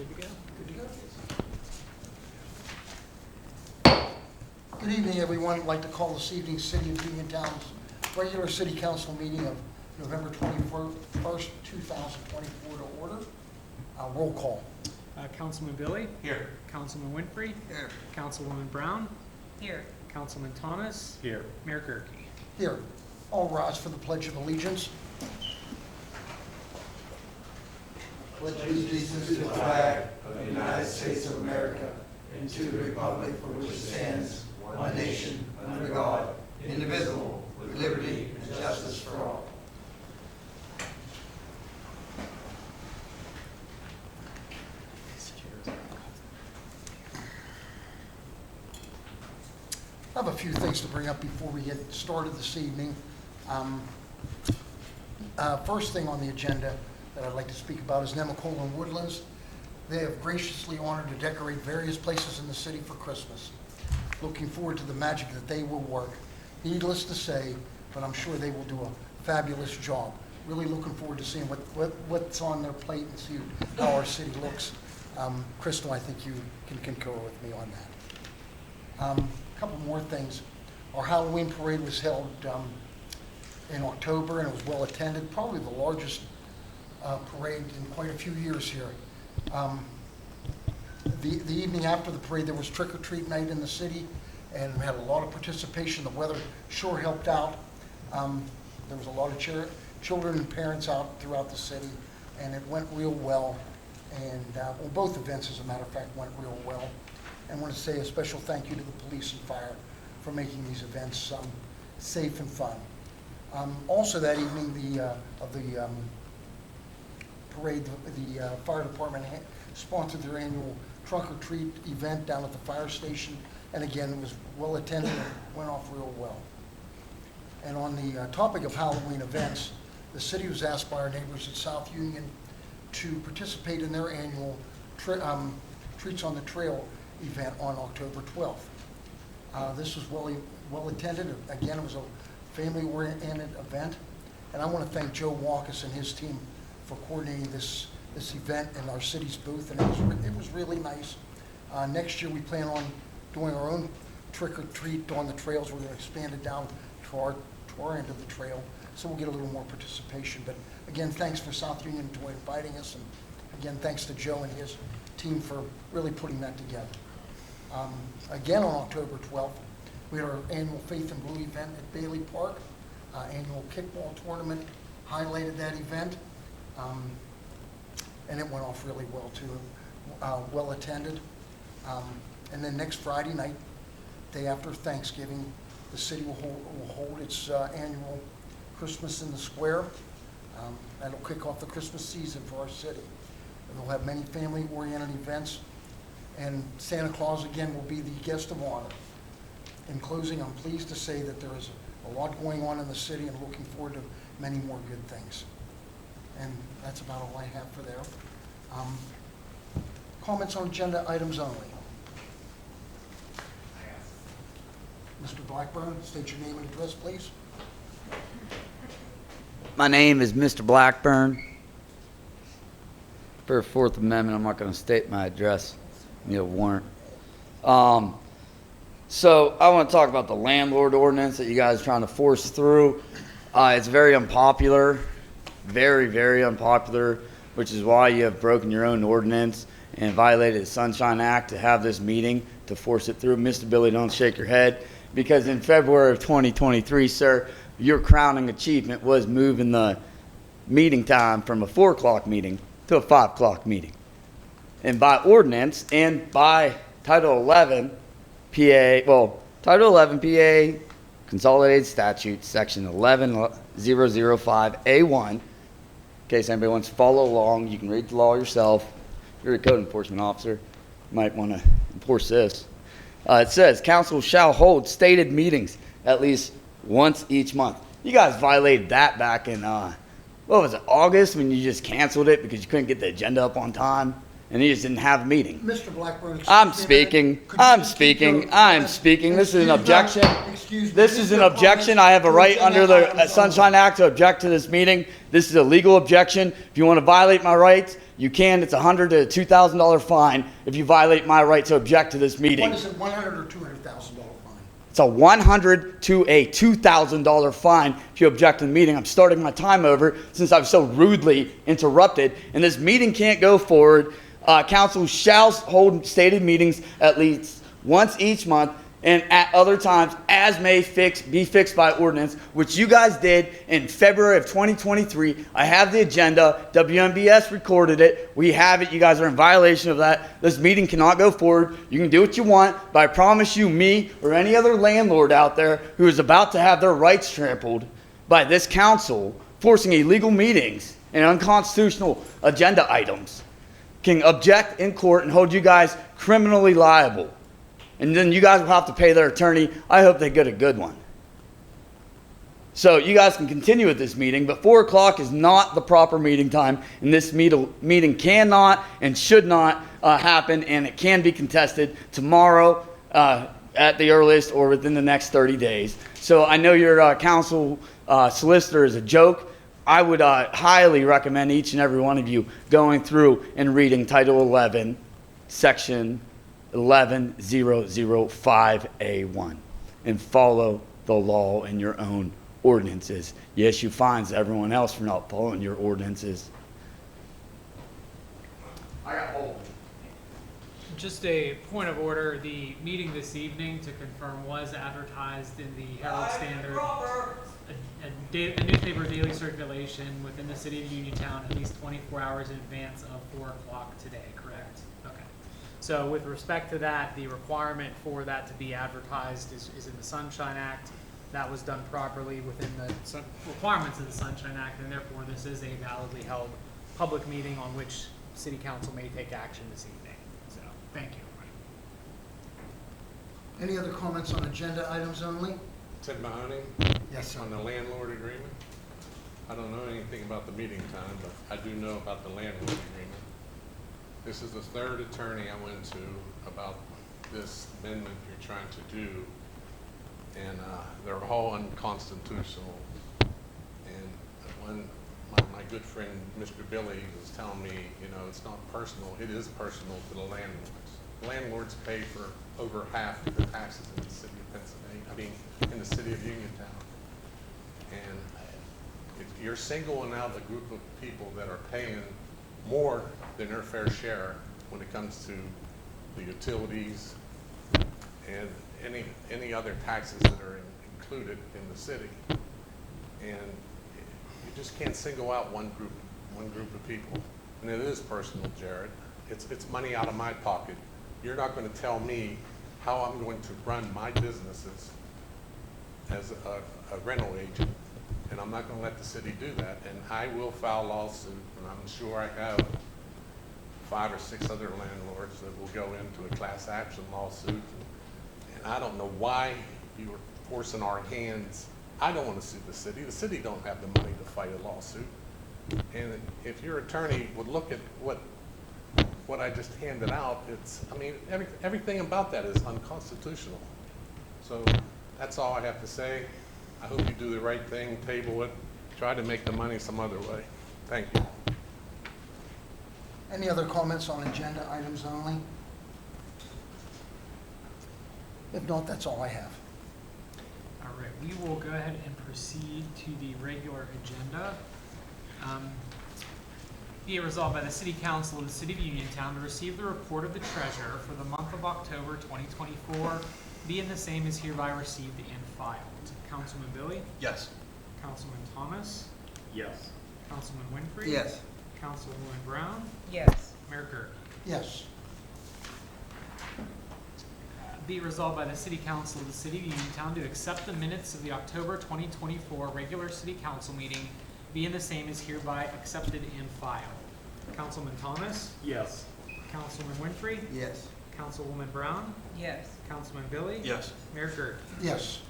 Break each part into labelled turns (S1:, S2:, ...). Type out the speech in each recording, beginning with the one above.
S1: Good to go.
S2: Good to go. Good evening, everyone. I'd like to call this evening's City of Uniontown's regular City Council meeting of November 21st, 2024 to order. Roll call.
S1: Councilman Billy?
S3: Here.
S1: Councilman Winfrey?
S2: Here.
S1: Councilwoman Brown?
S4: Here.
S1: Councilman Thomas?
S3: Here.
S1: Mayor Gurke?
S2: Here. All rise for the Pledge of Allegiance.
S5: Pledge allegiance to the flag of the United States of America and to the republic for which it stands, one nation, under God, indivisible, with liberty and justice for all.
S2: I have a few things to bring up before we get started this evening. First thing on the agenda that I'd like to speak about is Neubauer Woodlands. They have graciously honored to decorate various places in the city for Christmas. Looking forward to the magic that they will work. Needless to say, but I'm sure they will do a fabulous job. Really looking forward to seeing what's on their plate and see how our city looks. Crystal, I think you can concur with me on that. A couple more things. Our Halloween parade was held in October and it was well attended, probably the largest parade in quite a few years here. The evening after the parade, there was trick-or-treat night in the city, and we had a lot of participation. The weather sure helped out. There was a lot of children and parents out throughout the city, and it went real well. And both events, as a matter of fact, went real well. And I want to say a special thank you to the police and fire for making these events safe and fun. Also that evening, the parade, the fire department sponsored their annual trunk or treat event down at the fire station, and again, it was well attended and went off real well. And on the topic of Halloween events, the city was asked by our neighbors at South Union to participate in their annual Treats on the Trail event on October 12th. This was well attended. Again, it was a family-oriented event, and I want to thank Joe Walkus and his team for coordinating this event in our city's booth, and it was really nice. Next year, we plan on doing our own trick-or-treat on the trails. We're going to expand it down to our end of the trail, so we'll get a little more participation. But again, thanks for South Union for inviting us, and again, thanks to Joe and his team for really putting that together. Again, on October 12th, we had our annual Faith and Blue event at Bailey Park. Annual kickball tournament highlighted that event. And it went off really well too, well attended. And then next Friday night, day after Thanksgiving, the city will hold its annual Christmas in the Square. That'll kick off the Christmas season for our city. And we'll have many family-oriented events, and Santa Claus again will be the guest of honor. In closing, I'm pleased to say that there is a lot going on in the city and looking forward to many more good things. And that's about all I have for there. Comments on agenda items only. Mr. Blackburn, state your name and address, please.
S6: My name is Mr. Blackburn. For Fourth Amendment, I'm not going to state my address. Need a warrant. So I want to talk about the landlord ordinance that you guys are trying to force through. It's very unpopular. Very, very unpopular, which is why you have broken your own ordinance and violated the Sunshine Act to have this meeting to force it through. Mr. Billy, don't shake your head, because in February of 2023, sir, your crowning achievement was moving the meeting time from a 4 o'clock meeting to a 5 o'clock meeting. And by ordinance and by Title 11 PA, Consolidated Statute, Section 11005A1. In case anybody wants to follow along, you can read the law yourself. If you're a code enforcement officer, you might want to enforce this. It says, council shall hold stated meetings at least once each month. You guys violated that back in, August, when you just canceled it because you couldn't get the agenda up on time. and he just didn't have a meeting.
S2: Mr. Blackburn. excuse
S6: I'm
S2: me a minute.
S6: speaking.
S2: Could you
S6: I'm
S2: just keep
S6: speaking.
S2: your-
S6: I'm speaking. This is an objection.
S2: Excuse me.
S6: This is an
S2: Mr.
S6: objection.
S2: Comments
S6: I have a
S2: to
S6: right
S2: agenda
S6: under the
S2: items
S6: Sunshine
S2: only.
S6: Act to object to this meeting. This is a legal objection. If you want to violate my rights, you can. It's a $100 to $2,000 fine if you violate my right to object to this meeting.
S2: What is it, $100,000 or $200,000 fine?
S6: It's a $100 to a $2,000 fine if you object to the meeting. I'm starting my time over since I was so rudely interrupted, and this meeting can't go forward. Council shall hold stated meetings at least once each month and at other times as may be fixed by ordinance, which you guys did in February of 2023. I have the agenda. WMBS recorded it. We have it. You guys are in violation of that. This meeting cannot go forward. You can do what you want, but I promise you, me or any other landlord out there who is about to have their rights trampled by this council, forcing illegal meetings and unconstitutional agenda items, can object in court and hold you guys criminally liable. And then you guys will have to pay their attorney. I hope they get a good one. So you guys can continue with this meeting, but 4 o'clock is not the proper meeting time, and this meeting cannot and should not happen, and it can be contested tomorrow at the earliest or within the next 30 days. So I know your council solicitor is a joke. I would highly recommend each and every one of you going through and reading Title 11, Section 11005A1 and follow the law in your own ordinances. Yes, you fines everyone else for not following your ordinances. I got hold.
S1: Just a point of order, the meeting this evening, to confirm, was advertised in the Herald Standard, a newspaper daily circulation within the city of Uniontown at least 24 hours in advance of 4 o'clock today, correct? Okay. So with respect to that, the requirement for that to be advertised is in the Sunshine Act. That was done properly within the requirements of the Sunshine Act, and therefore this is a validly held public meeting on which City Council may take action this evening. So, thank you.
S2: Any other comments on agenda items only?
S3: Ted Mahoney,
S2: Yes, sir.
S3: on the landlord agreement. I don't know anything about the meeting time, but I do know about the landlord agreement. This is the third attorney I went to about this amendment you're trying to do, and they're all unconstitutional. And when my good friend, Mr. Billy, was telling me, you know, it's not personal, it is personal to the landlords. Landlords pay for over half of the taxes in the city of Pennsylvania, in the city of Uniontown. And if you're singling out a group of people that are paying more than their fair share when it comes to the utilities and any other taxes that are included in the city. And you just can't single out one group of people. And it is personal, Jared. It's money out of my pocket. You're not going to tell me how I'm going to run my businesses as a rental agent, and I'm not going to let the city do that. And I will file a lawsuit, and I'm sure I have 5 or 6 other landlords that will go into a class action lawsuit. And I don't know why you are forcing our hands. I don't want to sue the city. The city don't have the money to fight a lawsuit. And if your attorney would look at what I just handed out, everything about that is unconstitutional. So that's all I have to say. I hope you do the right thing, table it, try to make the money some other way. Thank you.
S2: Any other comments on agenda items only? If not, that's all I have.
S1: All right, we will go ahead and proceed to the regular agenda. Be it resolved by the City Council of the City of Uniontown to receive the report of the treasurer for the month of October 2024, be and the same is hereby received and filed. Councilman Billy?
S5: Yes.
S1: Councilman Thomas?
S4: Yes.
S1: Councilman Winfrey?
S5: Yes.
S1: Councilwoman Brown?
S7: Yes.
S1: Mayor Gurke?
S2: Yes.
S1: Be it resolved by the City Council of the City of Uniontown to accept the minutes of the October 2024 regular City Council meeting, be and the same is hereby accepted and filed. Councilman Thomas?
S4: Yes.
S1: Councilman Winfrey?
S5: Yes.
S1: Councilwoman Brown?
S7: Yes.
S1: Councilman Billy?
S5: Yes.
S1: Mayor Gurke?
S2: Yes.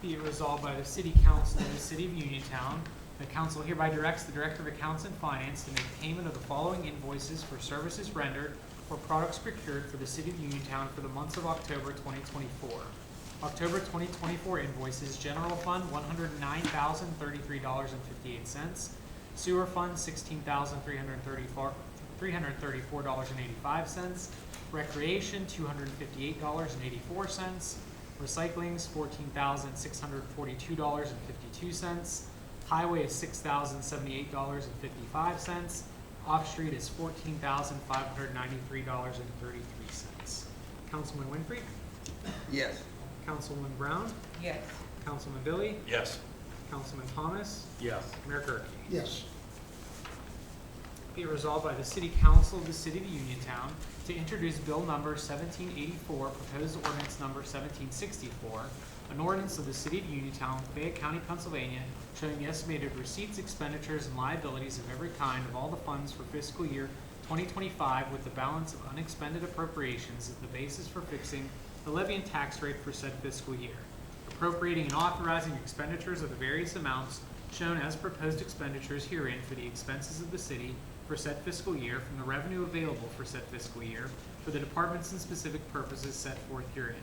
S1: Be it resolved by the City Council of the City of Uniontown The council hereby directs the Director of Accounts and Finance to make payment of the following invoices for services rendered or products procured for the City of Uniontown for the months of October 2024. October 2024 invoices: General Fund $109,033.58, Sewer Fund $16,334.85, Recreation $258.84, Recycling's $14,642.52, Highway is $6,078.55, Off-Street is $14,593.33. Councilman Winfrey?
S5: Yes.
S1: Councilwoman Brown?
S4: Yes.
S1: Councilman Billy?
S3: Yes.
S1: Councilman Thomas?
S3: Yes.
S1: Mayor Gurke?
S2: Yes.
S1: Be it resolved by the City Council of the City of Uniontown to introduce Bill Number 1784, proposed ordinance Number 1764, an ordinance of the City of Uniontown, Fayette County, Pennsylvania, showing the estimated receipts, expenditures, and liabilities of every kind of all the funds for fiscal year 2025, with the balance of unexpended appropriations as the basis for fixing the levy and tax rate for said fiscal year, appropriating and authorizing expenditures of the various amounts shown as proposed expenditures herein for the expenses of the city for said fiscal year from the revenue available for said fiscal year for the departments and specific purposes set forth herein,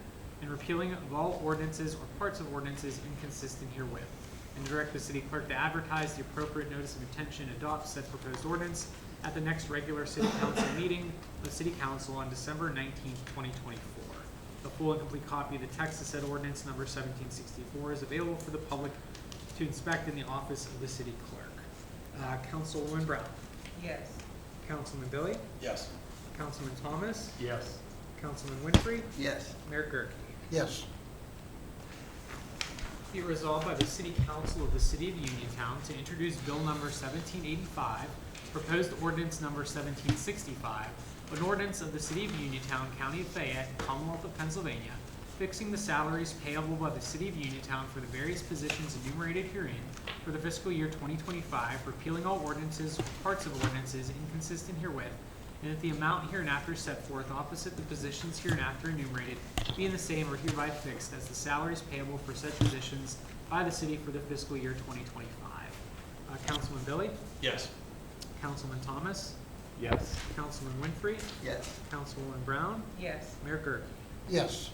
S1: and repealing of all ordinances or parts of ordinances inconsistent herewith, and direct the city clerk to advertise the appropriate notice of intention to adopt said proposed ordinance at the next regular city council meeting of city council on December 19th, 2024. A full and complete copy of the text of said ordinance number 1764 is available for the public to inspect in the office of the city clerk. Councilwoman Brown?
S4: Yes.
S1: Councilman Billy?
S3: Yes.
S1: Councilman Thomas?
S3: Yes.
S1: Councilman Winfrey?
S5: Yes.
S1: Mayor Gurke?
S2: Yes.
S1: Be it resolved by the City Council of the City of Uniontown to introduce Bill Number 1785, proposed ordinance Number 1765, an ordinance of the City of Uniontown, County of Fayette, Commonwealth of Pennsylvania, fixing the salaries payable by the City of Uniontown for the various positions enumerated herein for the fiscal year 2025, repealing all ordinances or parts of ordinances inconsistent herewith, and that the amount hereinafter set forth opposite the positions hereinafter enumerated being the same or hereby fixed as the salaries payable for said positions by the city for the fiscal year 2025. Councilman Billy?
S3: Yes.
S1: Councilman Thomas?
S3: Yes.
S1: Councilman Winfrey?
S5: Yes.
S1: Councilwoman Brown?
S4: Yes.
S1: Mayor Gurke?
S2: Yes.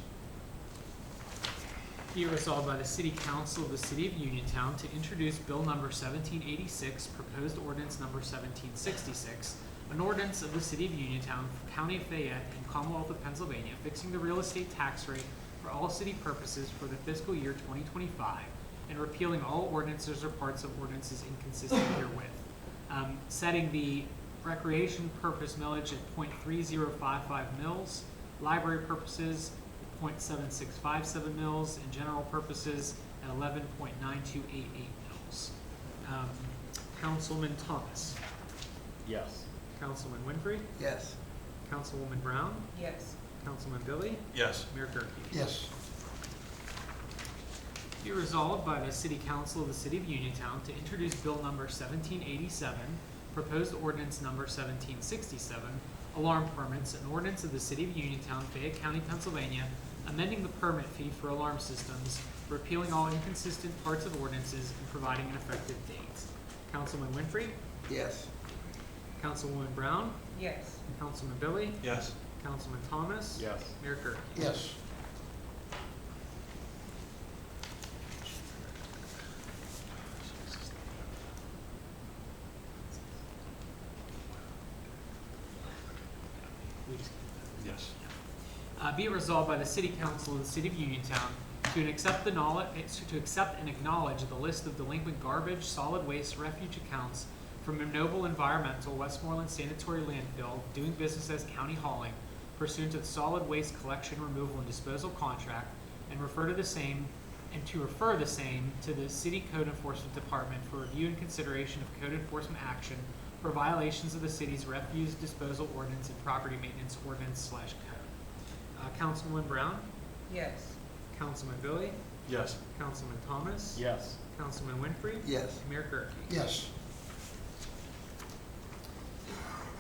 S1: Be it resolved by the City Council of the City of Uniontown to introduce Bill Number 1786, proposed ordinance Number 1766, an ordinance of the City of Uniontown, County of Fayette, and Commonwealth of Pennsylvania, fixing the real estate tax rate for all city purposes for the fiscal year 2025, and repealing all ordinances or parts of ordinances inconsistent herewith. Setting the recreation purpose millage at .3055 mils, library purposes at .7657 mils, and general purposes at 11.9288 mils. Councilman Thomas?
S3: Yes.
S1: Councilman Winfrey?
S5: Yes.
S1: Councilwoman Brown?
S4: Yes.
S1: Councilman Billy?
S3: Yes.
S1: Mayor Gurke?
S2: Yes.
S1: Be resolved by the City Council of the City of Uniontown to introduce Bill Number 1787, proposed ordinance Number 1767, alarm permits, an ordinance of the City of Uniontown, Fayette County, Pennsylvania, amending the permit fee for alarm systems, repealing all inconsistent parts of ordinances, and providing an effective date. Councilman Winfrey?
S5: Yes.
S1: Councilwoman Brown?
S4: Yes.
S1: Councilman Billy?
S3: Yes.
S1: Councilman Thomas?
S3: Yes.
S1: Mayor Gurke?
S2: Yes.
S3: Yes.
S1: Be it resolved by the City Council of the City of Uniontown to accept and acknowledge the list of delinquent garbage, solid waste, refuge accounts from Neubauer Environmental, Westmoreland Sanitary Landfill, doing business as County Hauling, pursuant to the solid waste collection, removal, and disposal contract, and refer the same to the City Code Enforcement Department for review and consideration of code enforcement action for violations of the city's refuse disposal ordinance and property maintenance ordinance/code. Councilwoman Brown?
S4: Yes.
S1: Councilman Billy?
S3: Yes.
S1: Councilman Thomas?
S3: Yes.
S1: Councilman Winfrey?
S5: Yes.
S1: Mayor Gurke?
S2: Yes.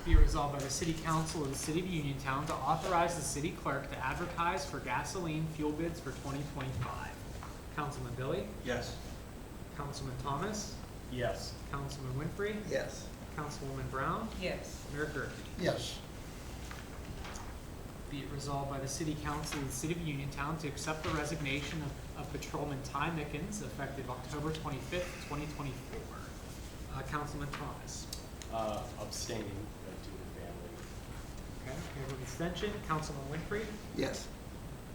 S1: Be resolved by the City Council of the City of Uniontown to authorize the city clerk to advertise for gasoline fuel bids for 2025. Councilman Billy?
S3: Yes.
S1: Councilman Thomas?
S4: Yes.
S1: Councilman Winfrey,
S5: Yes.
S1: Councilwoman Brown,
S7: Yes.
S1: Mayor Gurke.
S2: Yes.
S1: Be it resolved by the City Council of the City of Uniontown to accept the resignation of Patrolman Ty Mickens effective October 25th, 2024. Councilman Thomas.
S4: Abstaining due to family.
S1: Okay, we have an extension. Councilman Winfrey,
S5: Yes.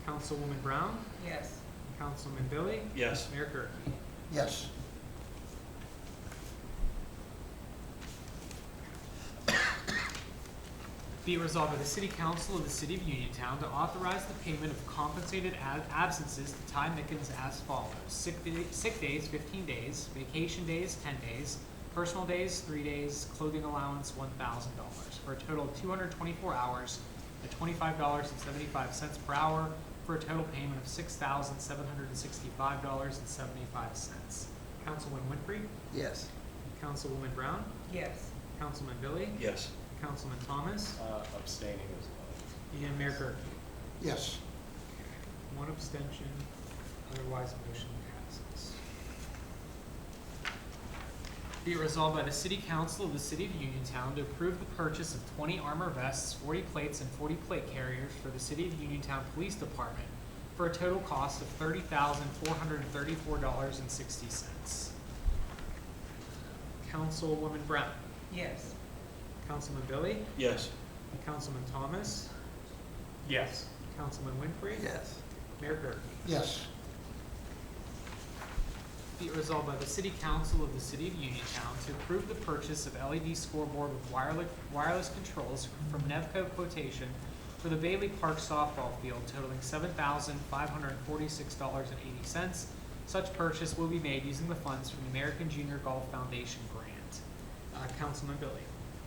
S1: Councilwoman Brown,
S7: Yes.
S1: Councilman Billy,
S4: Yes.
S1: Mayor Gurke.
S2: Yes.
S1: Be it resolved by the City Council of the City of Uniontown to authorize the payment of compensated absences to Ty Mickens as follows. Sick days, 15 days, vacation days, 10 days, personal days, 3 days, clothing allowance, $1,000, for a total of 224 hours at $25.75 per hour, for a total payment of $6,765.75. Councilman Winfrey,
S5: Yes.
S1: Councilwoman Brown,
S7: Yes.
S1: Councilman Billy,
S4: Yes.
S1: Councilman Thomas,
S4: Abstaining as well.
S1: and Mayor Gurke.
S2: Yes.
S1: One abstention, otherwise motion passes. Be it resolved by the City Council of the City of Uniontown to approve the purchase of 20 armor vests, 40 plates, and 40 plate carriers for the City of Uniontown Police Department for a total cost of $30,434.60. Councilwoman Brown,
S7: Yes.
S1: Councilman Billy,
S4: Yes.
S1: Councilman Thomas,
S4: Yes.
S1: Councilman Winfrey,
S5: Yes.
S1: Mayor Gurke.
S2: Yes.
S1: Be it resolved by the City Council of the City of Uniontown to approve the purchase of LED scoreboard with wireless controls from Nevco Quotation for the Bailey Park softball field totaling $7,546.80. Such purchase will be made using the funds from the American Junior Golf Foundation grant. Councilman Billy,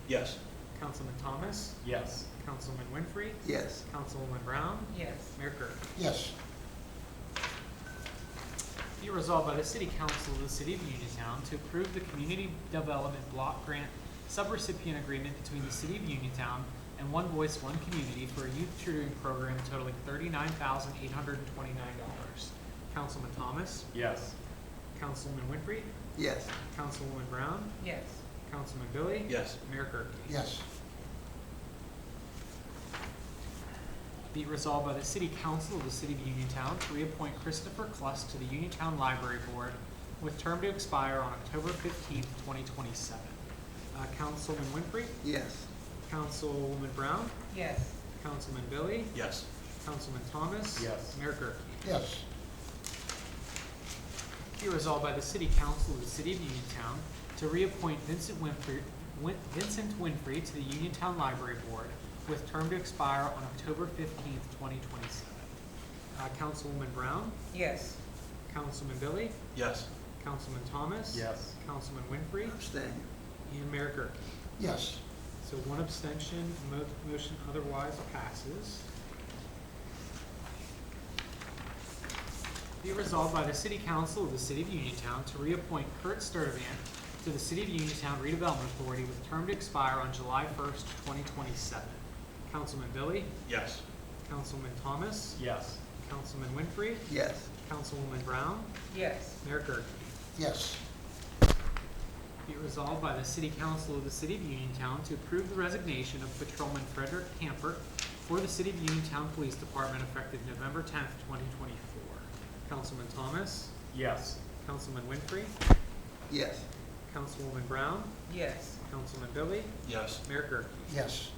S4: Yes.
S1: Councilman Thomas,
S4: Yes.
S1: Councilman Winfrey,
S5: Yes.
S1: Councilwoman Brown,
S7: Yes.
S1: Mayor Gurke.
S2: Yes.
S1: Be it resolved by the City Council of the City of Uniontown to approve the Community Development Block Grant subrecipient agreement between the City of Uniontown and One Voice, One Community for a youth tutoring program totaling $39,829. Councilman Thomas,
S4: Yes.
S1: Councilman Winfrey,
S5: Yes.
S1: Councilwoman Brown,
S7: Yes.
S1: Councilman Billy,
S4: Yes.
S1: Mayor Gurke.
S2: Yes.
S1: Be it resolved by the City Council of the City of Uniontown to reappoint Christopher Cluss to the Uniontown Library Board with term to expire on October 15th, 2027. Councilman Winfrey,
S5: Yes.
S1: Councilwoman Brown,
S7: Yes.
S1: Councilman Billy,
S4: Yes.
S1: Councilman Thomas,
S4: Yes.
S1: Mayor Gurke.
S2: Yes.
S1: Be resolved by the City Council of the City of Uniontown to reappoint Vincent Winfrey to the Uniontown Library Board with term to expire on October 15th, 2027. Councilwoman Brown,
S7: Yes.
S1: Councilman Billy,
S4: Yes.
S1: Councilman Thomas,
S4: Yes.
S1: Councilman Winfrey,
S5: Abstain.
S1: and Mayor Gurke.
S2: Yes.
S1: So one abstention, motion otherwise passes. Be resolved by the City Council of the City of Uniontown to reappoint Kurt Sturdivant to the City of Uniontown Redevelopment Authority with term to expire on July 1st, 2027. Councilman Billy,
S4: Yes.
S1: Councilman Thomas,
S4: Yes.
S1: Councilman Winfrey,
S5: Yes.
S1: Councilwoman Brown,
S7: Yes.
S1: Mayor Gurke.
S2: Yes.
S1: Be resolved by the City Council of the City of Uniontown to approve the resignation of Patrolman Frederick Campert for the City of Uniontown Police Department effective November 10th, 2024. Councilman Thomas,
S4: Yes.
S1: Councilman Winfrey,
S5: Yes.
S1: Councilwoman Brown,
S7: Yes.
S1: Councilman Billy,
S4: Yes.
S1: Mayor Gurke.
S2: Yes.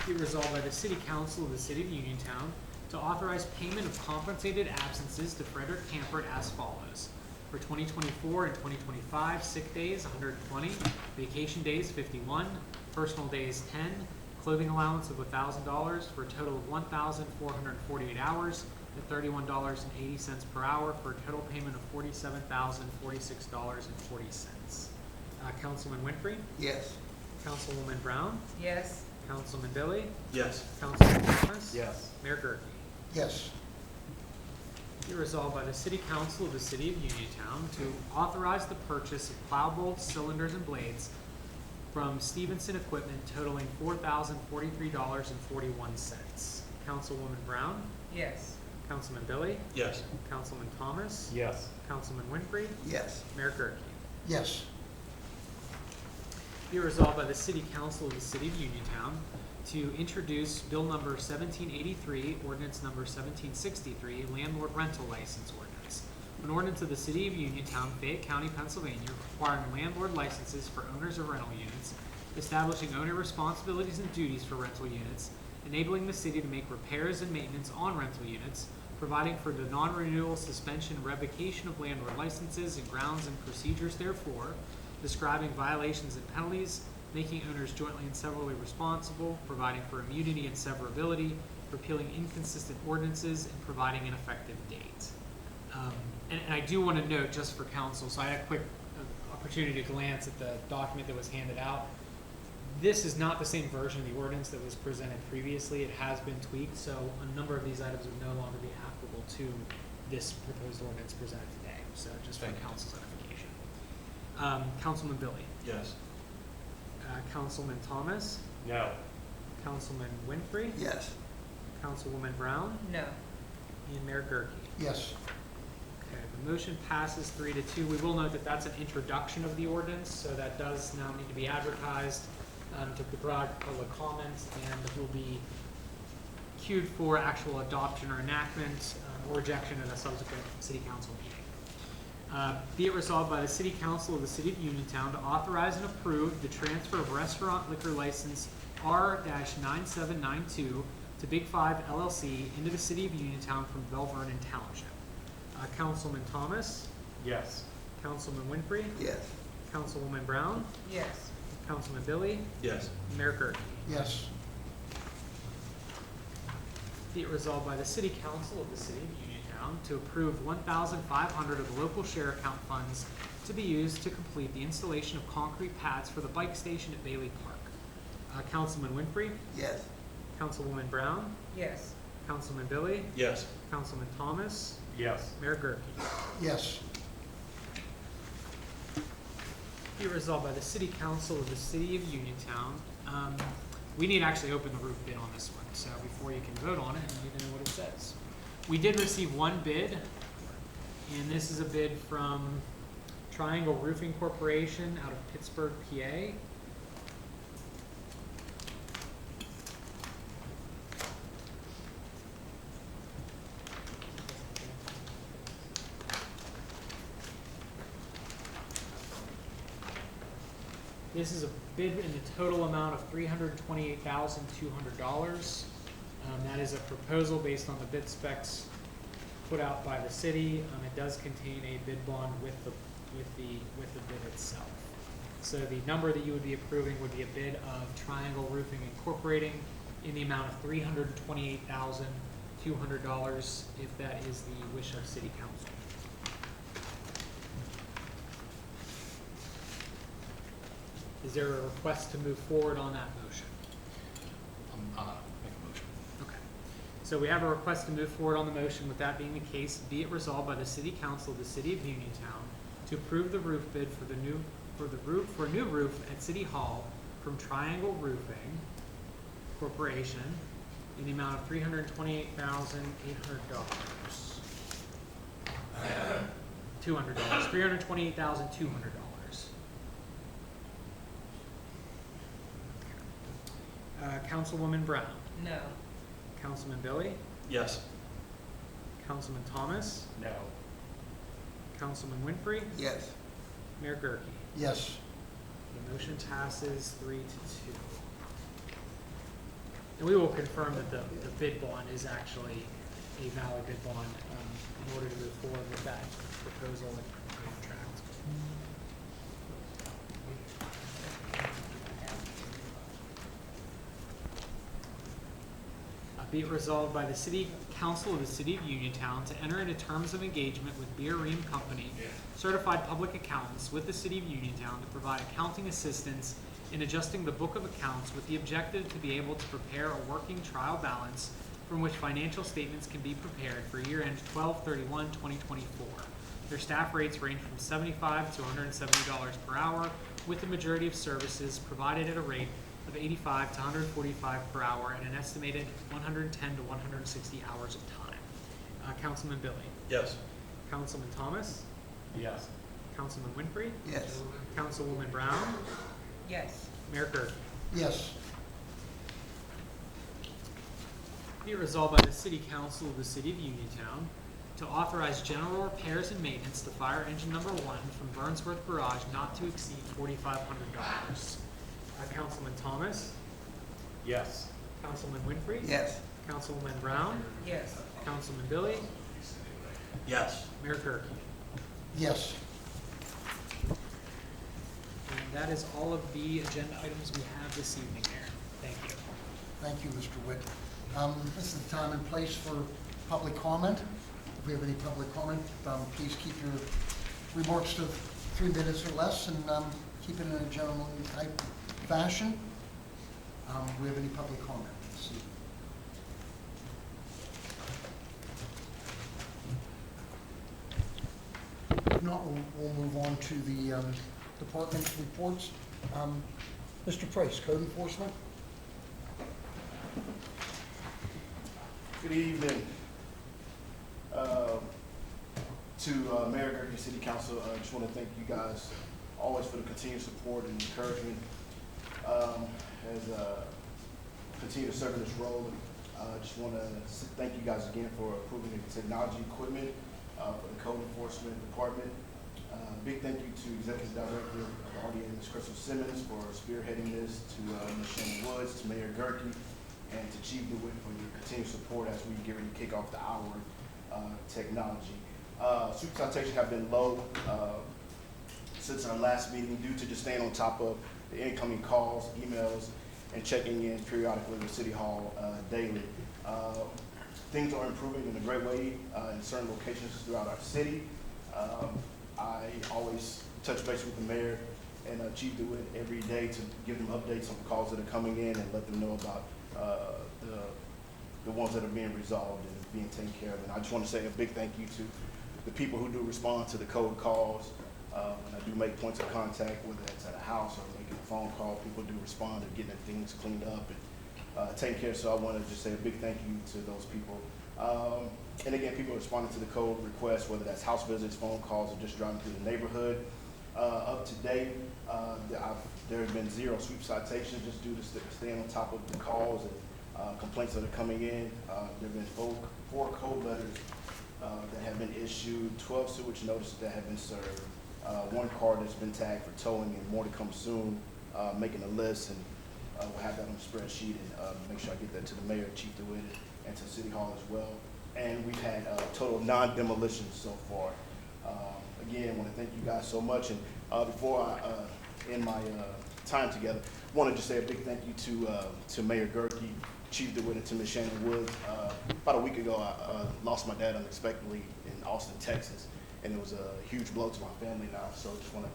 S1: Be resolved by the City Council of the City of Uniontown to authorize payment of compensated absences to Frederick Campert as follows. For 2024 and 2025, sick days, 120, vacation days, 51, personal days, 10, clothing allowance of $1,000 for a total of 1,448 hours at $31.80 per hour for a total payment of $47,046.40. Councilman Winfrey,
S5: Yes.
S1: Councilwoman Brown,
S7: Yes.
S1: Councilman Billy,
S4: Yes.
S1: Councilman Thomas,
S4: Yes.
S1: Mayor Gurke.
S2: Yes.
S1: Be resolved by the City Council of the City of Uniontown to authorize the purchase of plow bolts, cylinders, and blades from Stevenson Equipment totaling $4,043.41. Councilwoman Brown,
S7: Yes.
S1: Councilman Billy,
S4: Yes.
S1: Councilman Thomas,
S4: Yes.
S1: Councilman Winfrey,
S5: Yes.
S1: Mayor Gurke.
S2: Yes.
S1: Be resolved by the City Council of the City of Uniontown to introduce Bill number 1783, ordinance number 1763, landlord rental license ordinance. An ordinance of the City of Uniontown, Fayette County, Pennsylvania, requiring landlord licenses for owners of rental units, establishing owner responsibilities and duties for rental units, enabling the city to make repairs and maintenance on rental units, providing for the non-renewal, suspension, and revocation of landlord licenses and grounds and procedures therefore, describing violations and penalties, making owners jointly and severally responsible, providing for immunity and severability, repealing inconsistent ordinances, and providing an effective date. And I do want to note, just for council, so I had a quick opportunity to glance at the document that was handed out. This is not the same version of the ordinance that was presented previously. It has been tweaked, so a number of these items would no longer be applicable to this proposed ordinance presented today. So just for council's edification. Councilman Billy,
S4: Yes.
S1: Councilman Thomas,
S4: No.
S1: Councilman Winfrey,
S5: Yes.
S1: Councilwoman Brown,
S7: No.
S1: and Mayor Gurke.
S2: Yes.
S1: Okay, the motion passes 3-2. We will note that that's an introduction of the ordinance, so that does now need to be advertised to provide public comments, and will be queued for actual adoption or enactment or rejection at a subsequent city council meeting. Be it resolved by the City Council of the City of Uniontown to authorize and approve the transfer of restaurant liquor license R-9792 to Big Five LLC into the City of Uniontown from Bell Vernon Township. Councilman Thomas,
S4: Yes.
S1: Councilman Winfrey,
S5: Yes.
S1: Councilwoman Brown,
S7: Yes.
S1: Councilman Billy,
S4: Yes.
S1: Mayor Gurke.
S2: Yes.
S1: Be it resolved by the City Council of the City of Uniontown to approve 1,500 of the local share account funds to be used to complete the installation of concrete pads for the bike station at Bailey Park. Councilman Winfrey,
S5: Yes.
S1: Councilwoman Brown,
S7: Yes.
S1: Councilman Billy,
S4: Yes.
S1: Councilman Thomas,
S4: Yes.
S1: Mayor Gurke.
S2: Yes.
S1: Be resolved by the City Council of the City of Uniontown. We need to actually open the roof bid on this one, so before you can vote on it, you need to know what it says. We did receive one bid, and this is a bid from Triangle Roofing Corporation out of Pittsburgh, PA. This is a bid in the total amount of $328,200. That is a proposal based on the bid specs put out by the city. It does contain a bid bond with the bid itself. So the number that you would be approving would be a bid of Triangle Roofing Incorporating in the amount of $328,200, if that is the wish of City Council. Is there a request to move forward on that motion?
S8: Make a motion.
S1: Okay. So we have a request to move forward on the motion. With that being the case, be it resolved by the City Council of the City of Uniontown to approve the roof bid for a new roof at City Hall from Triangle Roofing Corporation in the amount of $328,800. $328,200. Councilwoman Brown,
S7: No.
S1: Councilman Billy,
S4: Yes.
S1: Councilman Thomas,
S4: No.
S1: Councilman Winfrey,
S5: Yes.
S1: Mayor Gurke.
S2: Yes.
S1: The motion passes 3-2. And we will confirm that the bid bond is actually a valid bid bond in order to move forward with that proposal and contract. Be it resolved by the City Council of the City of Uniontown to enter into terms of engagement with Beer Ream Company, certified public accountants with the City of Uniontown to provide accounting assistance in adjusting the book of accounts with the objective to be able to prepare a working trial balance from which financial statements can be prepared for year end 12/31/2024. Their staff rates range from $75 to $170 per hour, with the majority of services provided at a rate of $85 to $145 per hour and an estimated 110 to 160 hours of time. Councilman Billy,
S4: Yes.
S1: Councilman Thomas,
S4: Yes.
S1: Councilman Winfrey,
S5: Yes.
S1: Councilwoman Brown,
S7: Yes.
S1: Mayor Gurke.
S2: Yes.
S1: Be it resolved by the City Council of the City of Uniontown to authorize general repairs and maintenance to fire engine number 1 from Burnsworth Garage not to exceed $4,500. Councilman Thomas,
S4: Yes.
S1: Councilman Winfrey,
S5: Yes.
S1: Councilwoman Brown,
S7: Yes.
S1: Councilman Billy,
S4: Yes.
S1: Mayor Gurke.
S2: Yes.
S1: And that is all of the agenda items we have this evening, Mayor. Thank you.
S2: Thank you, Mr. Witt. This is the time and place for public comment. If we have any public comment, please keep your remarks to 3 minutes or less and keep it in a gentlemanly type fashion. Do we have any public comment this evening? If not, we'll move on to the department reports. Mr. Price, code enforcement?
S9: Good evening. To Mayor Gurke, City Council, I just want to thank you guys always for the continued support and encouragement as continue to serve in this role. I just want to thank you guys again for approving the technology equipment for the code enforcement department. Big thank you to Executive Director of the RDA, Ms. Crystal Simmons, for spearheading this, to Ms. Shannon Woods, to Mayor Gurke, and to Chief DeWitt for your continued support as we get ready to kick off the hour technology. Super citation have been low since our last meeting due to just staying on top of the incoming calls, emails, and checking in periodically with City Hall daily. Things are improving in a great way in certain locations throughout our city. I always touch base with the mayor and Chief DeWitt every day to give them updates on the calls that are coming in and let them know about the ones that are being resolved and being taken care of. And I just want to say a big thank you to the people who do respond to the code calls. When I do make points of contact, whether it's at a house or making a phone call, people do respond to getting things cleaned up and taken care of. So I want to just say a big thank you to those people. And again, people responding to the code requests, whether that's house visits, phone calls, or just driving through the neighborhood. Up to date, there have been 0 sweep citations just due to staying on top of the calls and complaints that are coming in. There have been 4 code letters that have been issued, 12 sewage notices that have been served, 1 car that's been tagged for towing, and more to come soon, making a list, and we'll have that on the spreadsheet and make sure I get that to the mayor, Chief DeWitt, and to City Hall as well. And we've had total non-demolitions so far. Again, I want to thank you guys so much. And before I end my time together, I want to just say a big thank you to Mayor Gurke, Chief DeWitt, and to Ms. Shannon Woods. About a week ago, I lost my dad unexpectedly in Austin, Texas, and it was a huge blow to my family now. So I just want to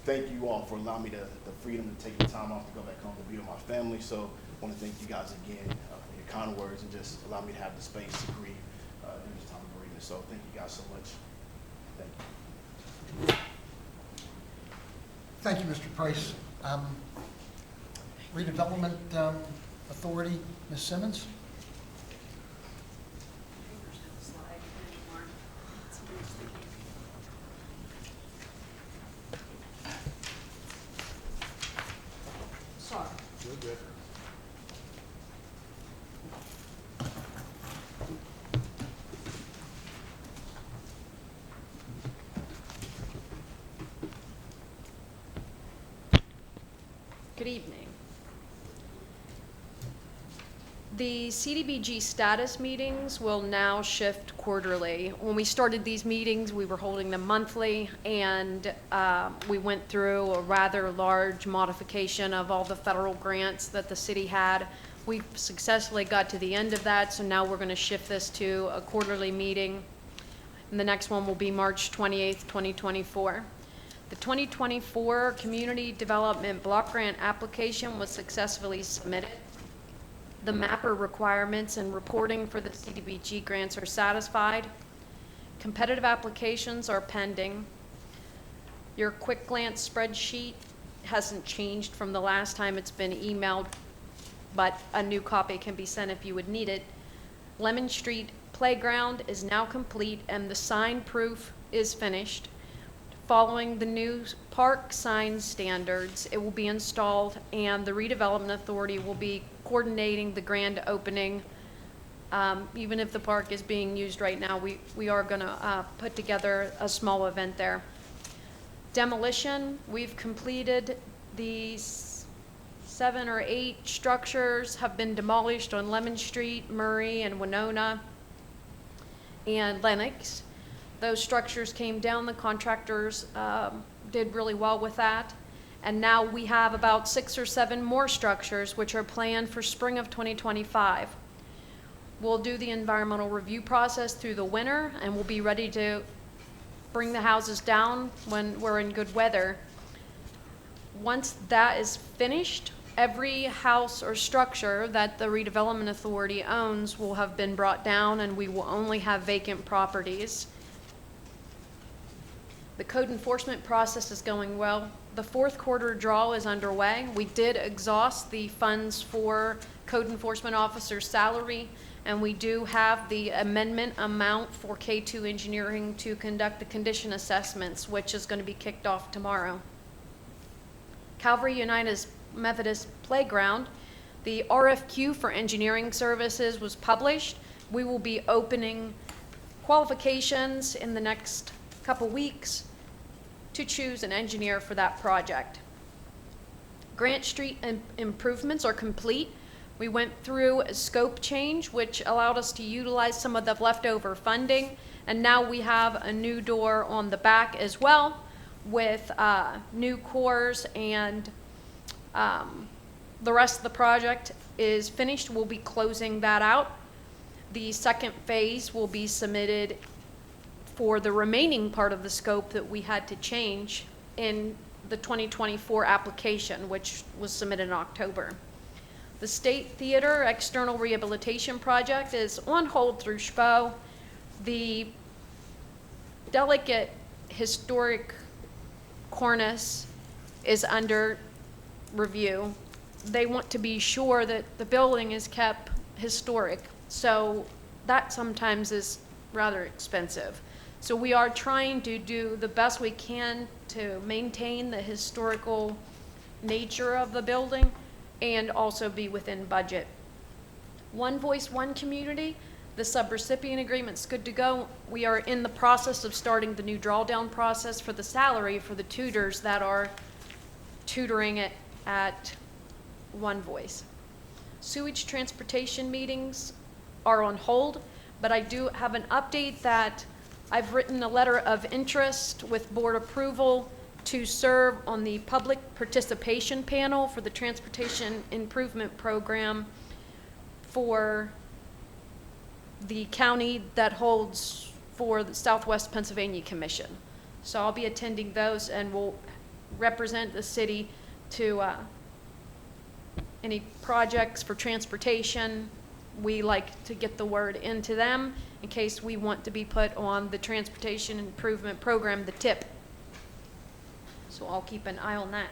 S9: thank you all for allowing me the freedom to take the time off to go back home to be with my family. So I want to thank you guys again for your kind words and just allow me to have the space to grieve during this time of bereavement. So thank you guys so much. Thank you.
S2: Thank you, Mr. Price. Redevelopment Authority, Ms. Simmons?
S7: Sorry.
S3: You're good.
S10: Good evening. The CDBG status meetings will now shift quarterly. When we started these meetings, we were holding them monthly, and we went through a rather large modification of all the federal grants that the city had. We successfully got to the end of that, so now we're going to shift this to a quarterly meeting. And the next one will be March 28th, 2024. The 2024 Community Development Block Grant application was successfully submitted. The MAPR requirements and reporting for the CDBG grants are satisfied. Competitive applications are pending. Your quick glance spreadsheet hasn't changed from the last time it's been emailed, but a new copy can be sent if you would need it. Lemon Street playground is now complete and the sign proof is finished. Following the new park sign standards, it will be installed and the redevelopment authority will be coordinating the grand opening. Even if the park is being used right now, we are gonna put together a small event there. Demolition, we've completed these 7 or 8 structures have been demolished on Lemon Street, Murray, and Winona, and Lenox. Those structures came down, the contractors did really well with that. And now we have about 6 or 7 more structures which are planned for spring of 2025. We'll do the environmental review process through the winter and we'll be ready to bring the houses down when we're in good weather. Once that is finished, every house or structure that the redevelopment authority owns will have been brought down and we will only have vacant properties. The code enforcement process is going well. The 4th quarter draw is underway. We did exhaust the funds for code enforcement officer's salary, and we do have the amendment amount for K2 engineering to conduct the condition assessments, which is going to be kicked off tomorrow. Calvary United Methodist Playground, the RFQ for engineering services was published. We will be opening qualifications in the next couple weeks to choose an engineer for that project. Grant Street improvements are complete. We went through a scope change, which allowed us to utilize some of the leftover funding, and now we have a new door on the back as well with new cores, and the rest of the project is finished. We'll be closing that out. The second phase will be submitted for the remaining part of the scope that we had to change in the 2024 application, which was submitted in October. The State Theater External Rehabilitation Project is on hold through SPO. The delicate historic cornice is under review. They want to be sure that the building is kept historic, so that sometimes is rather expensive. So we are trying to do the best we can to maintain the historical nature of the building and also be within budget. One Voice, One Community, the subrecipient agreement's good to go. We are in the process of starting the new drawdown process for the salary for the tutors that are tutoring it at One Voice. Sewage transportation meetings are on hold, but I do have an update that I've written a letter of interest with board approval to serve on the public participation panel for the transportation improvement program for the county that holds for the Southwest Pennsylvania Commission. So I'll be attending those and will represent the city to any projects for transportation. We like to get the word into them in case we want to be put on the transportation improvement program, the TIP. So I'll keep an eye on that.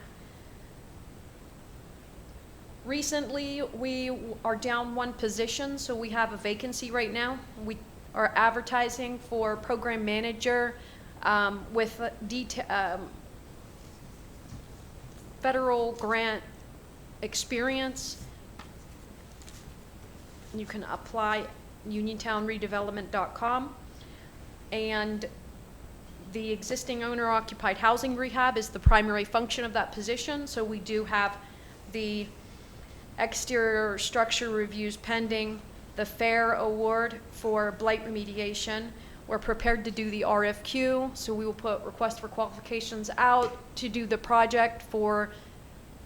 S10: Recently, we are down 1 position, so we have a vacancy right now. We are advertising for program manager with federal grant experience. You can apply uniontownredevelopment.com. And the existing owner-occupied housing rehab is the primary function of that position. So we do have the exterior structure reviews pending, the FAIR award for blight remediation. We're prepared to do the RFQ, so we will put request for qualifications out to do the project for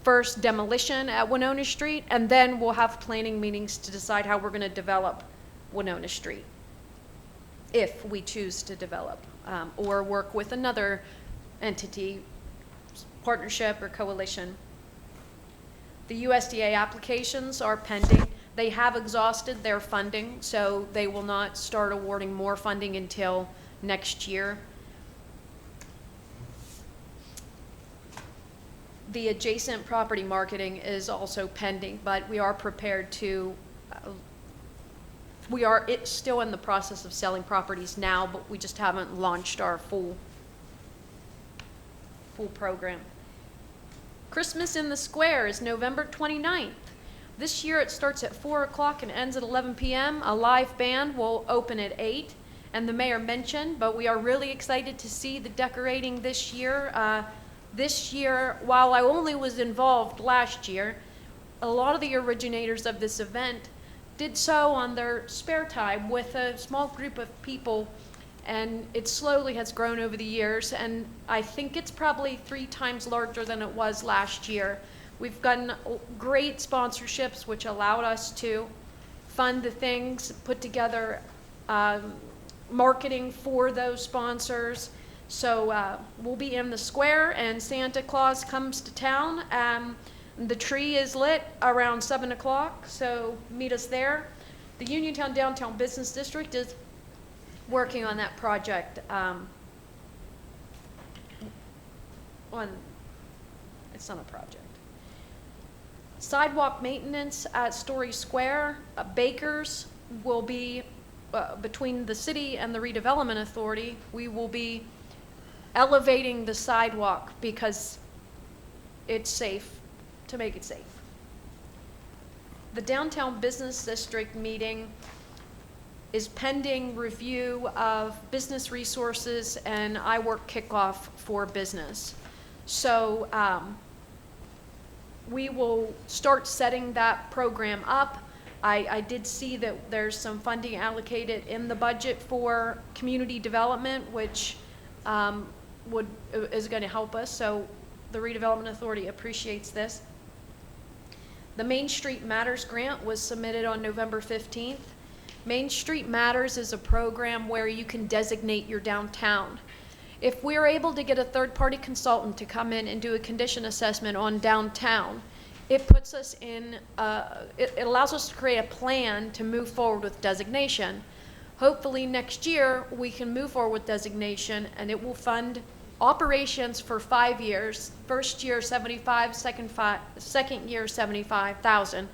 S10: first demolition at Winona Street, and then we'll have planning meetings to decide how we're going to develop Winona Street, if we choose to develop, or work with another entity, partnership or coalition. The USDA applications are pending. They have exhausted their funding, so they will not start awarding more funding until next year. The adjacent property marketing is also pending, but we are prepared to We are still in the process of selling properties now, but we just haven't launched our full program. Christmas in the Square is November 29th. This year it starts at 4 o'clock and ends at 11 p.m. A live band will open at 8, and the mayor mentioned, but we are really excited to see the decorating this year. This year, while I only was involved last year, a lot of the originators of this event did so on their spare time with a small group of people, and it slowly has grown over the years, and I think it's probably 3 times larger than it was last year. We've gotten great sponsorships, which allowed us to fund the things, put together marketing for those sponsors. So we'll be in the square, and Santa Claus comes to town. The tree is lit around 7 o'clock, so meet us there. The Uniontown Downtown Business District is working on that project. It's not a project. Sidewalk maintenance at Story Square. Bakers will be, between the city and the redevelopment authority, we will be elevating the sidewalk because it's safe, to make it safe. The Downtown Business District meeting is pending review of business resources and iWork kickoff for business. So we will start setting that program up. I did see that there's some funding allocated in the budget for community development, which is going to help us. So the Redevelopment Authority appreciates this. The Main Street Matters grant was submitted on November 15th. Main Street Matters is a program where you can designate your downtown. If we're able to get a third-party consultant to come in and do a condition assessment on downtown, it puts us in, it allows us to create a plan to move forward with designation. Hopefully next year we can move forward with designation, and it will fund operations for 5 years. First year 75, second year 75,000,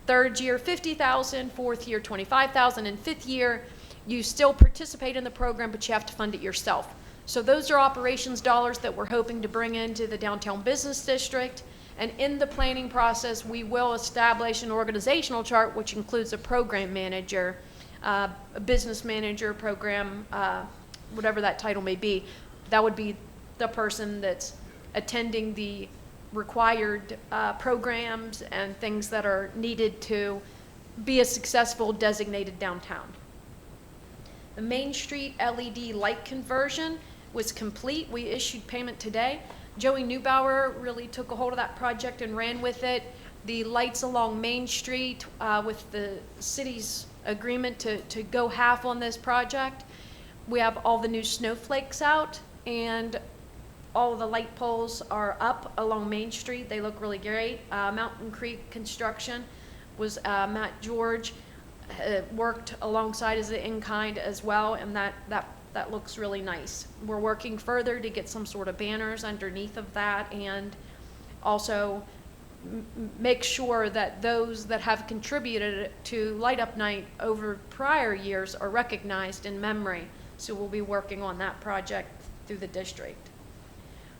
S10: third year 50,000, fourth year 25,000, and fifth year you still participate in the program, but you have to fund it yourself. So those are operations dollars that we're hoping to bring into the downtown business district. And in the planning process, we will establish an organizational chart, which includes a program manager, a business manager, program, whatever that title may be. That would be the person that's attending the required programs and things that are needed to be a successful designated downtown. The Main Street LED light conversion was complete. We issued payment today. Joey Neubauer really took a hold of that project and ran with it. The lights along Main Street, with the city's agreement to go half on this project. We have all the new snowflakes out, and all of the light poles are up along Main Street. They look really great. Mountain Creek Construction was Matt George worked alongside as an in-kind as well, and that looks really nice. We're working further to get some sort of banners underneath of that, and also make sure that those that have contributed to Light Up Night over prior years are recognized in memory. So we'll be working on that project through the district.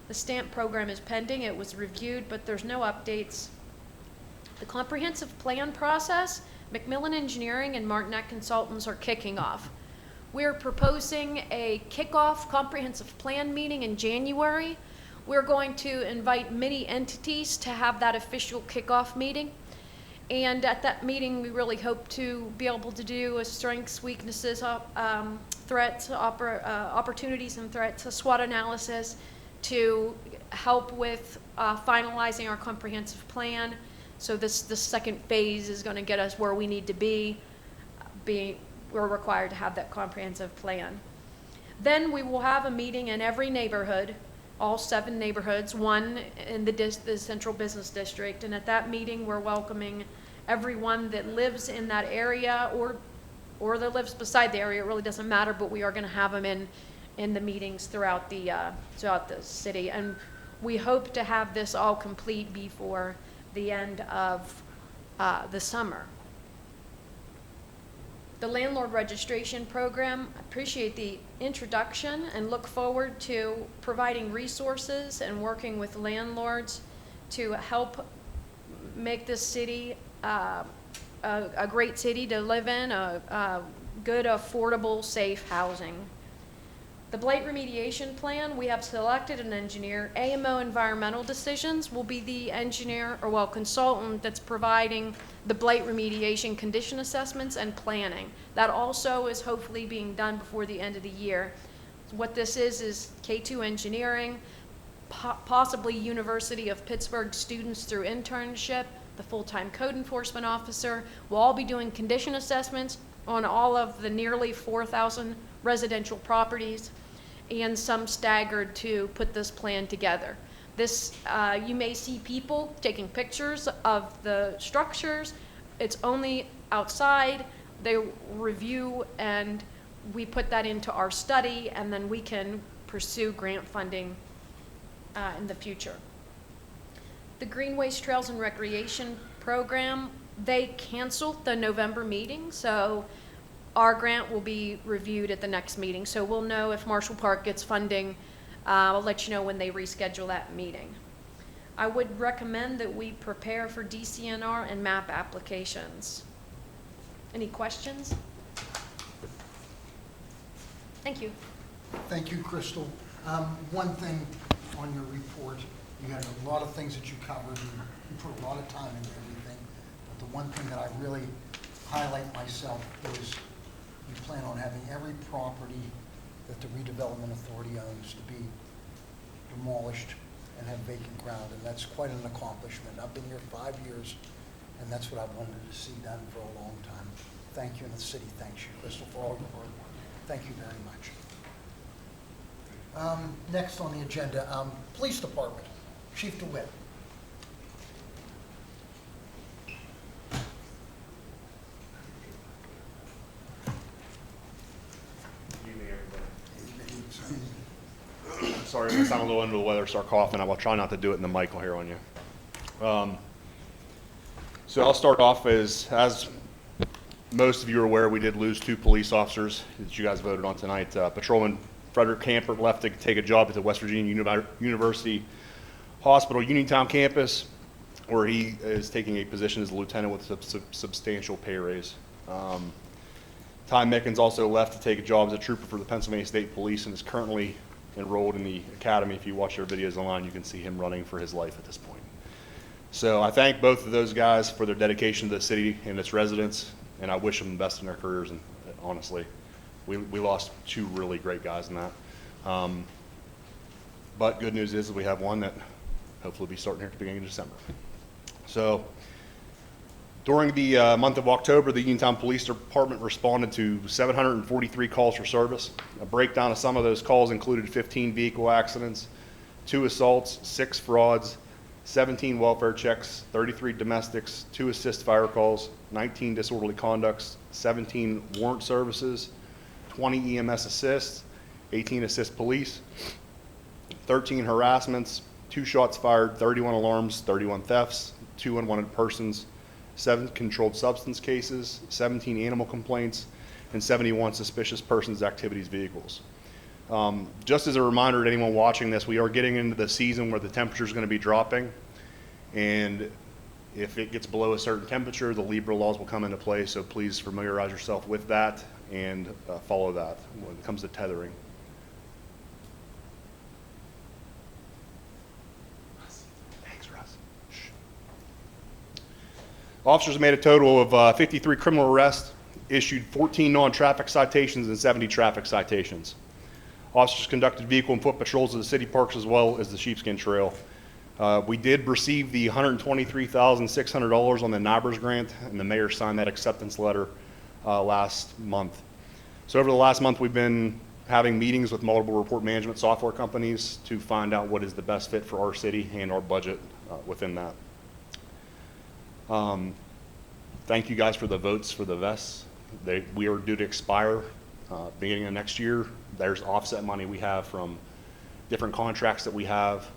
S10: The stamp program is pending. It was reviewed, but there's no updates. The comprehensive plan process, McMillan Engineering and Martinet Consultants are kicking off. We're proposing a kickoff comprehensive plan meeting in January. We're going to invite many entities to have that official kickoff meeting. And at that meeting, we really hope to be able to do a strengths, weaknesses, threats, opportunities and threats, a SWOT analysis to help with finalizing our comprehensive plan. So this second phase is going to get us where we need to be. We're required to have that comprehensive plan. Then we will have a meeting in every neighborhood, all 7 neighborhoods, one in the central business district. And at that meeting, we're welcoming everyone that lives in that area or that lives beside the area. It really doesn't matter, but we are going to have them in the meetings throughout the city. And we hope to have this all complete before the end of the summer. The landlord registration program, I appreciate the introduction and look forward to providing resources and working with landlords to help make this city a great city to live in, a good, affordable, safe housing. The blight remediation plan, we have selected an engineer. AMO Environmental Decisions will be the engineer, or well, consultant that's providing the blight remediation condition assessments and planning. That also is hopefully being done before the end of the year. What this is K2 engineering, possibly University of Pittsburgh students through internship, the full-time code enforcement officer will all be doing condition assessments on all of the nearly 4,000 residential properties, and some staggered to put this plan together. This, you may see people taking pictures of the structures. It's only outside. They review, and we put that into our study, and then we can pursue grant funding in the future. The Greenways Trails and Recreation Program, they canceled the November meeting, so our grant will be reviewed at the next meeting. So we'll know if Marshall Park gets funding. I'll let you know when they reschedule that meeting. I would recommend that we prepare for DCNR and MAP applications. Any questions? Thank you.
S2: Thank you, Crystal. One thing on your report, you had a lot of things that you covered, and you put a lot of time into everything. But the one thing that I really highlight myself is you plan on having every property that the redevelopment authority owns to be demolished and have vacant ground, and that's quite an accomplishment. I've been here 5 years, and that's what I've wanted to see done for a long time. Thank you, and the city thanks you, Crystal, for all your hard work. Thank you very much. Next on the agenda, Police Department, Chief DeWitt.
S11: Sorry, if I sound a little under the weather, start coughing. I will try not to do it in the mic here on you. So I'll start off as most of you are aware, we did lose 2 police officers that you guys voted on tonight. Patrolman Frederick Camper left to take a job at the West Virginia University Hospital Uniontown campus, where he is taking a position as a lieutenant with a substantial pay raise. Ty Mickens also left to take a job as a trooper for the Pennsylvania State Police and is currently enrolled in the academy. If you watch their videos online, you can see him running for his life at this point. So I thank both of those guys for their dedication to the city and its residents, and I wish them the best in their careers. And honestly, we lost 2 really great guys in that. But good news is we have one that hopefully will be starting here at the beginning of December. So during the month of October, the Uniontown Police Department responded to 743 calls for service. A breakdown of some of those calls included 15 vehicle accidents, 2 assaults, 6 frauds, 17 welfare checks, 33 domestics, 2 assist fire calls, 19 disorderly conducts, 17 warrant services, 20 EMS assists, 18 assist police, 13 harassments, 2 shots fired, 31 alarms, 31 thefts, 2 unwanted persons, 7 controlled substance cases, 17 animal complaints, and 71 suspicious persons activities vehicles. Just as a reminder to anyone watching this, we are getting into the season where the temperature is going to be dropping, and if it gets below a certain temperature, the Libra laws will come into play, so please familiarize yourself with that and follow that when it comes to tethering. Thanks, Russ. Shh. Officers made a total of 53 criminal arrests, issued 14 non-traffic citations and 70 traffic citations. Officers conducted vehicle and foot patrols of the city parks as well as the Sheepskin Trail. We did receive the $123,600 on the Neubauer grant, and the mayor signed that acceptance letter last month. So over the last month, we've been having meetings with multiple report management software companies to find out what is the best fit for our city and our budget within that. Thank you guys for the votes for the vests. We are due to expire beginning of next year. There's offset money we have from different contracts that we have.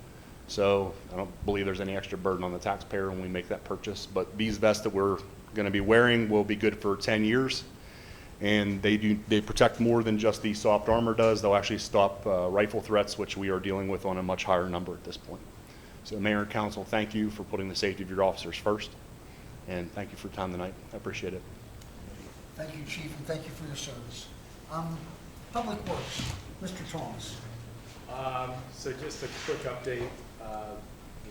S11: So I don't believe there's any extra burden on the taxpayer when we make that purchase. But these vests that we're going to be wearing will be good for 10 years. And they protect more than just the soft armor does. They'll actually stop rifle threats, which we are dealing with on a much higher number at this point. So Mayor and Council, thank you for putting the safety of your officers first. And thank you for your time tonight. I appreciate it.
S2: Thank you, Chief, and thank you for your service. Public Works, Mr. Thomas.
S4: So just a quick update. The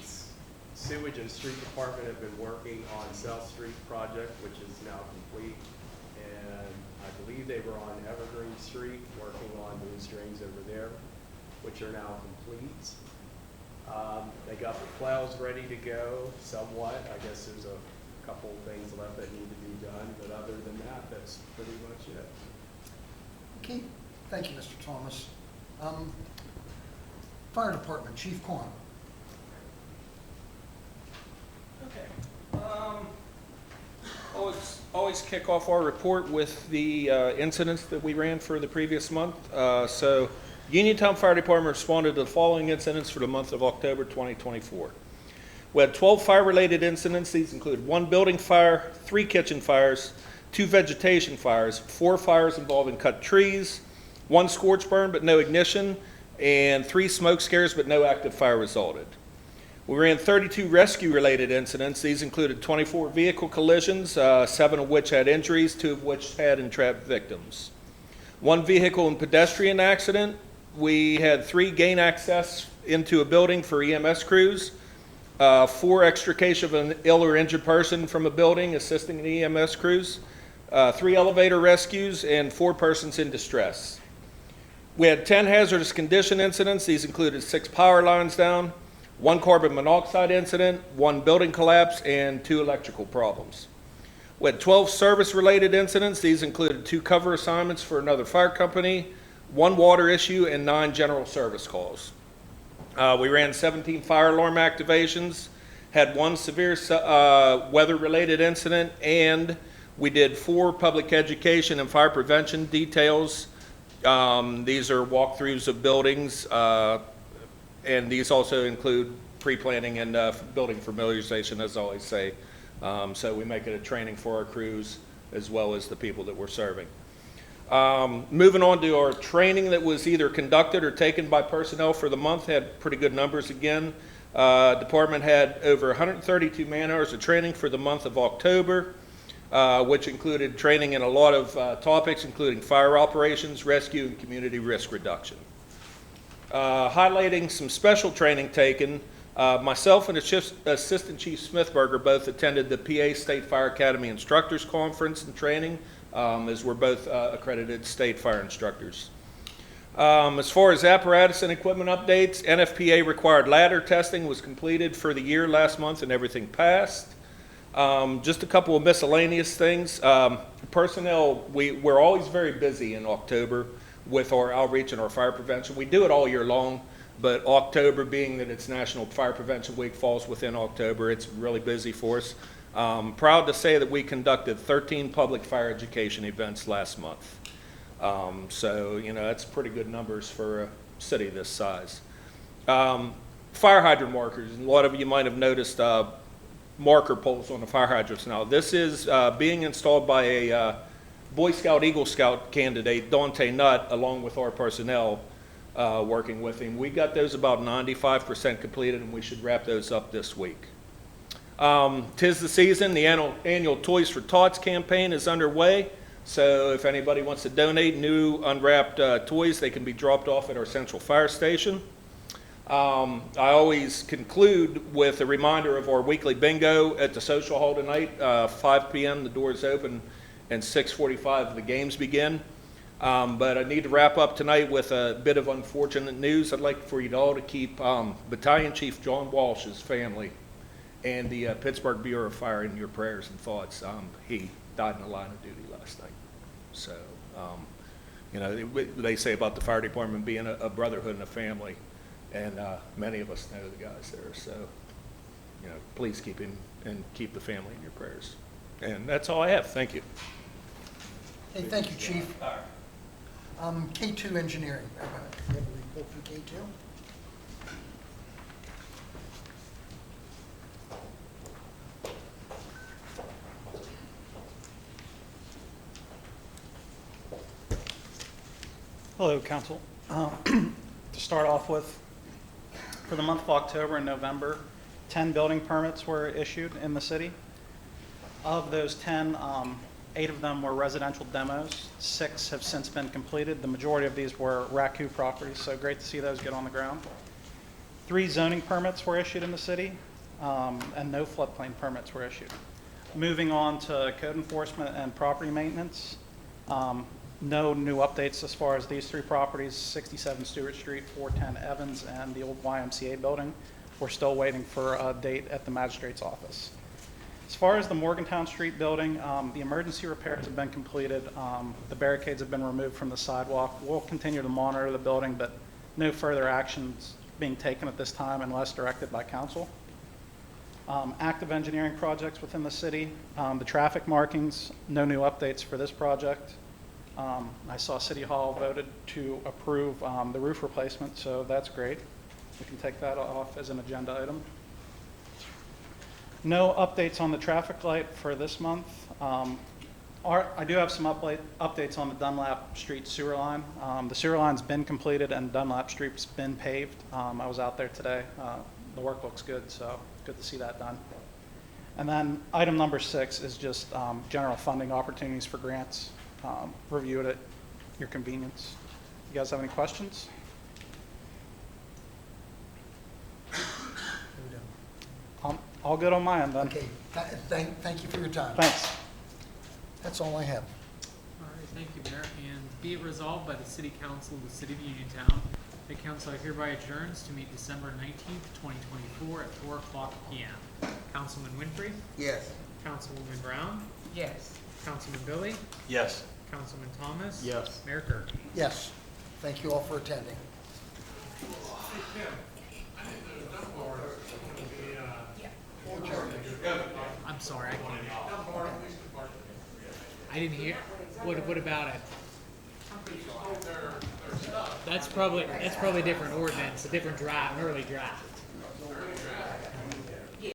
S4: Sewage and Street Department have been working on South Street project, which is now complete. And I believe they were on Evergreen Street, working on those drains over there, which are now complete. They got the plows ready to go somewhat. I guess there's a couple of things left that need to be done, but other than that, that's pretty much it.
S2: Okay, thank you, Mr. Thomas. Fire Department, Chief Quan.
S12: Okay. Always kick off our report with the incidents that we ran for the previous month. So Uniontown Fire Department responded to the following incidents for the month of October 2024. We had 12 fire-related incidents. These include 1 building fire, 3 kitchen fires, 2 vegetation fires, 4 fires involving cut trees, 1 scorch burn but no ignition, and 3 smoke scares but no active fire resulted. We ran 32 rescue-related incidents. These included 24 vehicle collisions, 7 of which had injuries, 2 of which had entrapped victims. 1 vehicle and pedestrian accident. We had 3 gain access into a building for EMS crews, 4 extrication of an ill or injured person from a building assisting the EMS crews, 3 elevator rescues, and 4 persons in distress. We had 10 hazardous condition incidents. These included 6 power lines down, 1 carbon monoxide incident, 1 building collapse, and 2 electrical problems. We had 12 service-related incidents. These included 2 cover assignments for another fire company, 1 water issue, and 9 general service calls. We ran 17 fire alarm activations, had 1 severe weather-related incident, and we did 4 public education and fire prevention details. These are walkthroughs of buildings, and these also include pre-planning and building familiarization, as I always say. So we make it a training for our crews as well as the people that we're serving. Moving on to our training that was either conducted or taken by personnel for the month, had pretty good numbers again. Department had over 132 man-hours of training for the month of October, which included training in a lot of topics, including fire operations, rescue, and community risk reduction. Highlighting some special training taken, myself and Assistant Chief Smithberger both attended the PA State Fire Academy Instructors Conference and training, as we're both accredited state fire instructors. As far as apparatus and equipment updates, NFPA required ladder testing was completed for the year last month and everything passed. Just a couple of miscellaneous things. Personnel, we're always very busy in October with our outreach and our fire prevention. We do it all year long, but October, being that it's National Fire Prevention Week, falls within October. It's really busy for us. Proud to say that we conducted 13 public fire education events last month. So, you know, that's pretty good numbers for a city this size. Fire hydrant markers. A lot of you might have noticed marker poles on the fire hydrants now. This is being installed by a Boy Scout, Eagle Scout candidate, Dante Nutt, along with our personnel working with him. We got those about 95% completed, and we should wrap those up this week. 'Tis the season. The annual Toys for Tots campaign is underway. So if anybody wants to donate new unwrapped toys, they can be dropped off at our central fire station. I always conclude with a reminder of our weekly bingo at the social hall tonight. 5 p.m. the doors open, and 6:45 the games begin. But I need to wrap up tonight with a bit of unfortunate news. I'd like for you all to keep Battalion Chief John Walsh's family and the Pittsburgh Bureau of Fire in your prayers and thoughts. He died in the line of duty last night. So, you know, they say about the fire department being a brotherhood and a family, and many of us know the guys there. So, you know, please keep him and keep the family in your prayers. And that's all I have. Thank you.
S2: Hey, thank you, Chief. K2 Engineering. You have a report from K2?
S13: Hello, Council. To start off with, for the month of October and November, 10 building permits were issued in the city. Of those 10, 8 of them were residential demos. 6 have since been completed. The majority of these were RACU properties, so great to see those get on the ground. 3 zoning permits were issued in the city, and no floodplain permits were issued. Moving on to code enforcement and property maintenance. No new updates as far as these 3 properties, 67 Stewart Street, 410 Evans, and the old YMCA building. We're still waiting for a date at the magistrate's office. As far as the Morgantown Street building, the emergency repairs have been completed. The barricades have been removed from the sidewalk. We'll continue to monitor the building, but no further actions being taken at this time unless directed by council. Active engineering projects within the city. The traffic markings, no new updates for this project. I saw City Hall voted to approve the roof replacement, so that's great. We can take that off as an agenda item. No updates on the traffic light for this month. I do have some updates on the Dunlap Street sewer line. The sewer line's been completed and Dunlap Street's been paved. I was out there today. The work looks good, so good to see that done. And then item number 6 is just general funding opportunities for grants. Review it at your convenience. You guys have any questions? All good on my end then.
S2: Okay, thank you for your time.
S13: Thanks.
S2: That's all I have.
S1: All right, thank you, Mayor. And be it resolved by the City Council of the City of Uniontown, the council hereby adjourns to meet December 19th, 2024 at 4 o'clock p.m. Councilman Winfrey?
S5: Yes.
S1: Councilwoman Brown?
S7: Yes.
S1: Councilman Billy?
S8: Yes.
S1: Councilman Thomas?
S8: Yes.
S1: Mayor Kirk?
S2: Yes, thank you all for attending.
S1: I'm sorry, I can't. I didn't hear. What about it? That's probably a different ordinance, a different draft, an early draft.